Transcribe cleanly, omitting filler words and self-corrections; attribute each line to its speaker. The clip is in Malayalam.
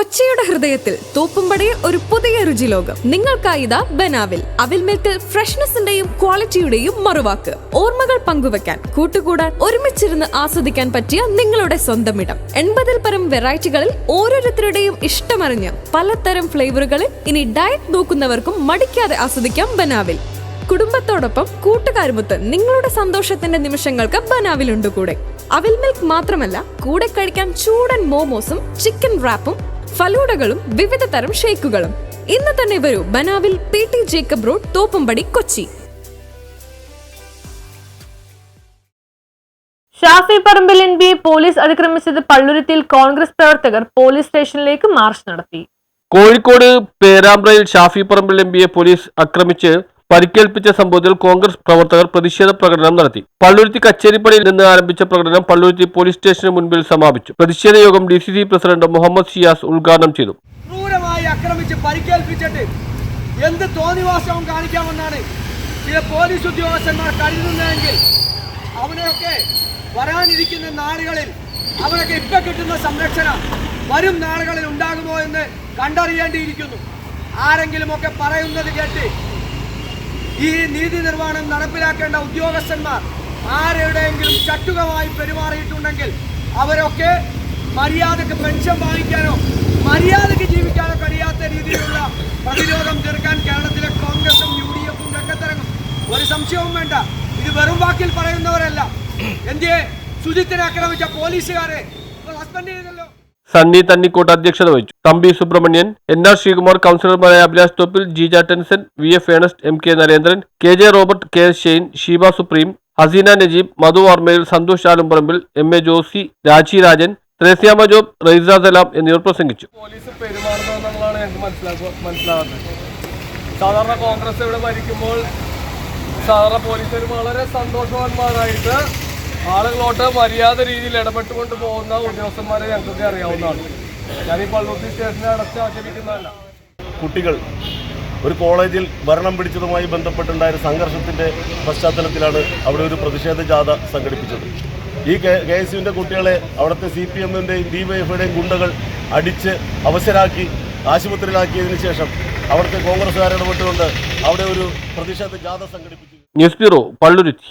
Speaker 1: കൊച്ചിയുടെ ഹൃദയത്തിൽ തോപ്പുംപടിയെ ഒരു പുതിയ രുചിലോകം നിങ്ങൾക്കായിതാ ബനാവിൽ. അവിൽ മിൽക്കിൽ ഫ്രഷ്നെസിന്റെയും ക്വാളിറ്റിയുടെയും മറുവാക്ക്. ഓർമ്മകൾ പങ്കുവെക്കാൻ, കൂട്ടുകൂടാൻ, ഒരുമിച്ചിരുന്ന് ആസ്വദിക്കാൻ പറ്റിയ നിങ്ങളുടെ സ്വന്തം ഇടം. 80-ൽ പരം വെറൈറ്റികളിൽ ഓരോരുത്തരുടെയും ഇഷ്ടമറിഞ്ഞ് പലതരം ഫ്ലേവറുകളിൽ ഇനി ഡയറ്റ് നോക്കുന്നവർക്കും മടിക്കാതെ ആസ്വദിക്കാം ബനാവിൽ. കുടുംബത്തോടൊപ്പം കൂട്ടുകാരുമൊത്ത് നിങ്ങളുടെ സന്തോഷത്തിന്റെ നിമിഷങ്ങൾക്ക് ബനാവിലുണ്ട് കൂടെ. അവിൽ മിൽക്ക് മാത്രമല്ല, കൂടെ കഴിക്കാൻ ചൂടൻ മോമോസും ചിക്കൻ റാപ്പും ഫലൂഡകളും വിവിധ തരം ഷേക്കുകളും. ഇന്ന് തന്നെ വരൂ ബനാവിൽ, PT Jacob road, Thoppumpady, Kochi.
Speaker 2: Shafi Parambil MPയെ പോലീസ് അതിക്രമിച്ചത് പള്ളുരുത്തിയിൽ കോൺഗ്രസ് പ്രവർത്തകർ പോലീസ് സ്റ്റേഷനിലേക്ക് മാർച്ച് നടത്തി.
Speaker 3: കോഴിക്കോട് പേരാമ്പ്രയിൽ ഷാഫി പറമ്പിൽ MPയെ പോലീസ് ആക്രമിച്ച് പരിക്കേൽപ്പിച്ച സംഭവത്തിൽ കോൺഗ്രസ് പ്രവർത്തകർ പ്രതിഷേധ പ്രകടനം നടത്തി. പള്ളുരുത്തി കച്ചേരിപ്പടിയിൽ നിന്ന് ആരംഭിച്ച പ്രകടനം പള്ളുരുത്തി പോലീസ് സ്റ്റേഷന് മുൻപിൽ സമാപിച്ചു. പ്രതിഷേധ യോഗം DCC പ്രസിഡന്റ് മുഹമ്മദ് ഷിയാസ് ഉദ്ഘാടനം ചെയ്തു.
Speaker 4: ക്രൂരമായി ആക്രമിച്ച് പരിക്കേൽപ്പിച്ചിട്ട് എന്ത് തോന്നിവാസവും കാണിക്കാമെന്നാണ് ചില പോലീസ് ഉദ്യോഗസ്ഥന്മാർ കരുതുന്നതെങ്കിൽ അവനെയൊക്കെ വരാനിരിക്കുന്ന നാളുകളിൽ അവരൊക്കെ ഇപ്പൊ കിട്ടുന്ന സംരക്ഷണം വരും നാളുകളിൽ ഉണ്ടാകുമോ എന്ന് കണ്ടറിയേണ്ടിയിരിക്കുന്നു. ആരെങ്കിലുമൊക്കെ പറയുന്നത് കേട്ട് ഈ നീതി നിർവ്വഹണം നടപ്പിലാക്കേണ്ട ഉദ്യോഗസ്ഥന്മാർ ആരുടെയെങ്കിലും ചട്ടുകമായി പെരുമാറിയിട്ടുണ്ടെങ്കിൽ അവരൊക്കെ മര്യാദക്ക് പെൻഷൻ വാങ്ങിക്കാനോ മര്യാദക്ക് ജീവിക്കാനോ കഴിയാത്ത രീതിയിലുള്ള പ്രതിരോധം തീർക്കാൻ കേരളത്തിലെ കോൺഗ്രസും UDFും രംഗത്തിറങ്ങും. ഒരു സംശയവും വേണ്ട. ഇത് വെറും വാക്കിൽ പറയുന്നവരല്ല. എന്തിയെ ശുചിത്തിനെ ആക്രമിച്ച പോലീസുകാരെ സസ്പെൻഡ് ചെയ്തല്ലോ.
Speaker 3: സണ്ണി തന്നിക്കോട്ട് അധ്യക്ഷത വഹിച്ചു. തമ്പി സുബ്രഹ്മണ്യൻ, NR ശ്രീകുമാർ, കൗൺസിലർമാരായ Abhilash Thoppil, Jeeja Tenson, VF Ernest, MK Narendran, KJ Robert, KS Shane, Sheeba Supreme, Haseena Najeeb, Madhu Armayil, Santhosh Alumparambil, MA Josy, Raji Rajan, Threasiamma Job, Raisa Salam എന്നിവർ പ്രസംഗിച്ചു.
Speaker 5: പോലീസ് പെരുമാറുന്നതെന്നുള്ളതാണ് ഞങ്ങൾക്ക് മനസ്സിലാകുന്നത്. സാധാരണ കോൺഗ്രസ് ഇവിടെ ഭരിക്കുമ്പോൾ സാധാരണ പോലീസുകാർ വളരെ സന്തോഷവാന്മാരായിട്ട് ആളുകളോട്ട് മര്യാദ രീതിയിൽ ഇടപെട്ടുകൊണ്ട് പോകുന്ന ഉദ്യോഗസ്ഥന്മാരെ ഞങ്ങൾക്ക് അറിയാവുന്നതാണ്. ഞാൻ ഈ പള്ളുരുത്തി സ്റ്റേഷനെ അടച്ച് ആക്ഷേപിക്കുന്നതല്ല.
Speaker 6: കുട്ടികൾ ഒരു കോളേജിൽ ഭരണം പിടിച്ചതുമായി ബന്ധപ്പെട്ടുണ്ടായ സംഘർഷത്തിൻ്റെ പശ്ചാത്തലത്തിലാണ് അവിടെ ഒരു പ്രതിഷേധ ജാഥ സംഘടിപ്പിച്ചത്. ഈ KSUവിൻ്റെ കുട്ടികളെ അവിടുത്തെ CPMന്റെയും DYFയുടെയും ഗുണ്ടകൾ അടിച്ച് അവശരാക്കി ആശുപത്രിയിലാക്കിയതിനു ശേഷം അവിടുത്തെ കോൺഗ്രസ്സുകാർ ഇടപെട്ടുകൊണ്ട് അവിടെ ഒരു പ്രതിഷേധ ജാഥ സംഘടിപ്പിച്ചു.
Speaker 3: News bureau, Palluruthy.